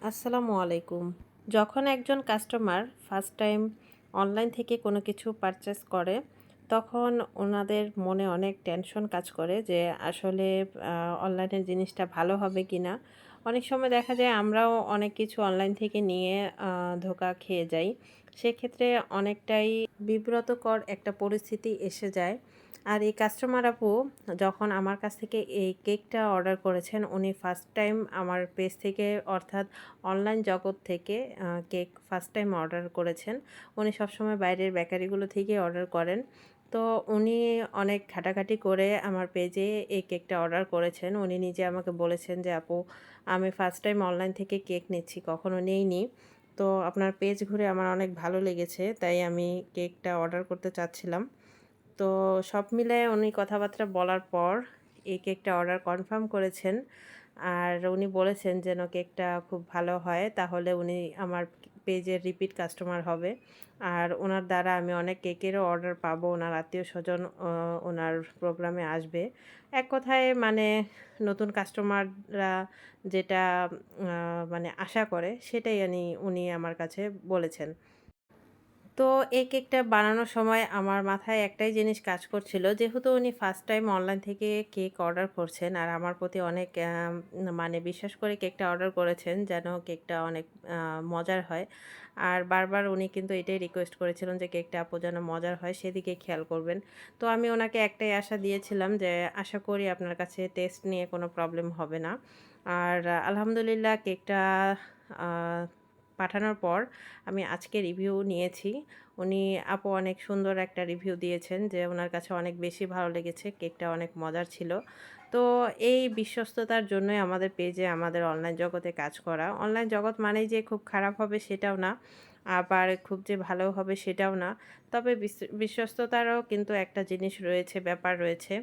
আসসালামু আলাইকুম। যখন একজন কাস্টমার ফার্স্ট টাইম অনলাইন থেকে কোনো কিছু পারচেস করে, তখন ওনাদের মনে অনেক টেনশন কাজ করে যে আসলে অনলাইনের জিনিসটা ভালো হবে কিনা। অনেক সময় দেখা যায় আমরাও অনেক কিছু অনলাইন থেকে নিয়ে ধোঁকা খেয়ে যাই। সেক্ষেত্রে অনেকটাই বিব্রতকর একটা পরিস্থিতি এসে যায়। আর এই কাস্টমার আপু যখন আমার কাছ থেকে এই কেকটা অর্ডার করেছেন, উনি ফার্স্ট টাইম আমার পেজ থেকে অর্থাৎ অনলাইন জগৎ থেকে কেক ফার্স্ট টাইম অর্ডার করেছেন। উনি সবসময় বাইরের বেকারিগুলো থেকেই অর্ডার করেন। তো উনি অনেক ঘাটাঘাটি করে আমার পেজে এই কেকটা অর্ডার করেছেন। উনি নিজে আমাকে বলেছেন যে, "আপু, আমি ফার্স্ট টাইম অনলাইন থেকে কেক নিচ্ছি, কখনো নেইনি। তো আপনার পেজ ঘুরে আমার অনেক ভালো লেগেছে, তাই আমি কেকটা অর্ডার করতে চাচ্ছিলাম।" তো সব মিলায়ে উনি কথাবার্তা বলার পর এই কেকটা অর্ডার কনফার্ম করেছেন। আর উনি বলেছেন যেন কেকটা খুব ভালো হয়, তাহলে উনি আমার পেজের রিপিট কাস্টমার হবে। আর উনার দ্বারা আমি অনেক কেকেরও অর্ডার পাবো। উনার আত্মীয়স্বজন উনার প্রোগ্রামে আসবে। এক কথায় মানে নতুন কাস্টমাররা যেটা মানে আশা করে সেটাই উনি আমার কাছে বলেছেন। তো এই কেকটা বানানোর সময় আমার মাথায় একটাই জিনিস কাজ করছিল। যেহেতু উনি ফার্স্ট টাইম অনলাইন থেকে কেক অর্ডার করছেন আর আমার প্রতি অনেক মানে বিশ্বাস করে কেকটা অর্ডার করেছেন যেন কেকটা অনেক মজার হয়। আর বারবার উনি কিন্তু এটাই রিকোয়েস্ট করেছিলেন যে কেকটা আপু যেন মজার হয় সেদিকে খেয়াল করবেন। তো আমি ওনাকে একটাই আশা দিয়েছিলাম যে আশা করি আপনার কাছে টেস্ট নিয়ে কোনো প্রবলেম হবে না। আর আলহামদুলিল্লাহ কেকটা আ পাঠানোর পর আমি আজকে রিভিউ নিয়েছি। উনি আপু অনেক সুন্দর একটা রিভিউ দিয়েছেন যে উনার কাছে অনেক বেশি ভালো লেগেছে। কেকটা অনেক মজার ছিল। তো এই বিশ্বস্ততার জন্যই আমাদের পেজে আমাদের অনলাইন জগতে কাজ করা। অনলাইন জগৎ মানেই যে খুব খারাপ হবে সেটাও না। আবার খুব যে ভালো হবে সেটাও না। তবে বিশ্বস্ততারও কিন্তু একটা জিনিস রয়েছে, ব্যাপার রয়েছে।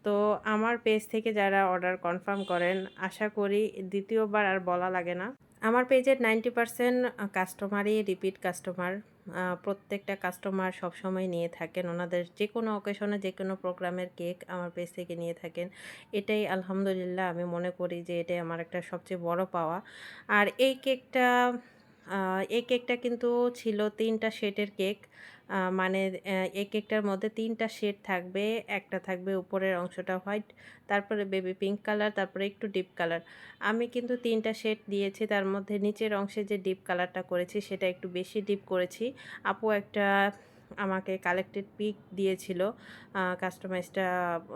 তো আমার পেজ থেকে যারা অর্ডার কনফার্ম করেন, আশা করি দ্বিতীয়বার আর বলা লাগে না। আমার পেজের 90% কাস্টমারই রিপিট কাস্টমার। প্রত্যেকটা কাস্টমার সবসময় নিয়ে থাকেন। ওনাদের যেকোনো অকেশনে যেকোনো প্রোগ্রামের কেক আমার পেজ থেকে নিয়ে থাকেন। এটাই আলহামদুলিল্লাহ আমি মনে করি যে এটাই আমার একটা সবচেয়ে বড় পাওয়া। আর আ এই কেকটা কিন্তু ছিল ৩ টা শেডের কেক। মানে এই কেকটার মধ্যে ৩ টা শেড থাকবে। একটা থাকবে উপরের অংশটা হোয়াইট, তারপরে বেবি পিঙ্ক কালার, তারপরে একটু ডিপ কালার। আমি কিন্তু ৩ টা শেড দিয়েছি। তার মধ্যে নিচের অংশে যে ডিপ কালারটা করেছি সেটা একটু বেশি ডিপ করেছি। আপু একটা আমাকে কালেক্টেড পিক দিয়েছিল কাস্টমাইজটা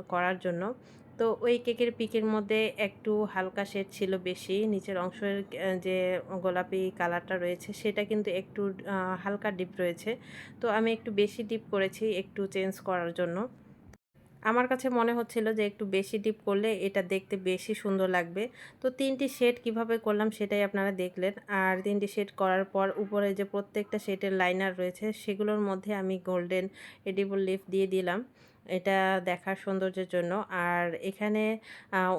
করার জন্য। তো ওই কেকের পিকের মধ্যে একটু হালকা শেড ছিল বেশি। নিচের অংশের যে গোলাপি কালারটা রয়েছে সেটা কিন্তু একটু হালকা ডিপ রয়েছে। তো আমি একটু বেশি ডিপ করেছি একটু চেঞ্জ করার জন্য। আমার কাছে মনে হচ্ছিল যে একটু বেশি ডিপ করলে এটা দেখতে বেশি সুন্দর লাগবে। তো ৩ টি শেড কিভাবে করলাম সেটাই আপনারা দেখলেন। আর ৩ টি শেড করার পর উপরে যে প্রত্যেকটা শেডের লাইনার রয়েছে সেগুলোর মধ্যে আমি গোল্ডেন এডিবল লিফ দিয়ে দিলাম। এটা দেখার সৌন্দর্যের জন্য। আর এখানে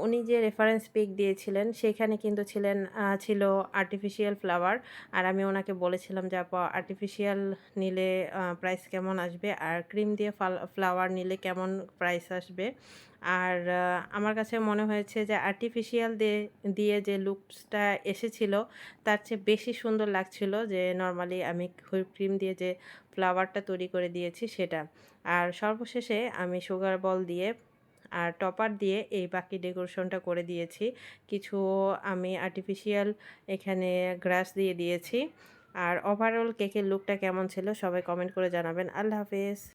উনি যে রেফারেন্স পিক দিয়েছিলেন সেখানে কিন্তু ছিল আর্টিফিশিয়াল ফ্লাওয়ার। আর আমি ওনাকে বলেছিলাম যে, "আপু, আর্টিফিশিয়াল নিলে প্রাইস কেমন আসবে? আর ক্রিম দিয়ে ফ্লাওয়ার নিলে কেমন প্রাইস আসবে?" আর আমার কাছে মনে হয়েছে যে আর্টিফিশিয়াল দিয়ে যে লুকসটা এসেছিল তার চেয়ে বেশি সুন্দর লাগছিল যে নরমালি আমি হুইপ ক্রিম দিয়ে যে ফ্লাওয়ারটা তৈরি করে দিয়েছি সেটা। আর সর্বশেষে আমি সুগার বল দিয়ে আর টপার দিয়ে এই বাকি ডেকোরেশনটা করে দিয়েছি। কিছু আমি আর্টিফিশিয়াল এখানে গ্রাস দিয়ে দিয়েছি। আর ওভারঅল কেকের লুকটা কেমন ছিল সবাই কমেন্ট করে জানাবেন। আল্লাহ হাফেজ।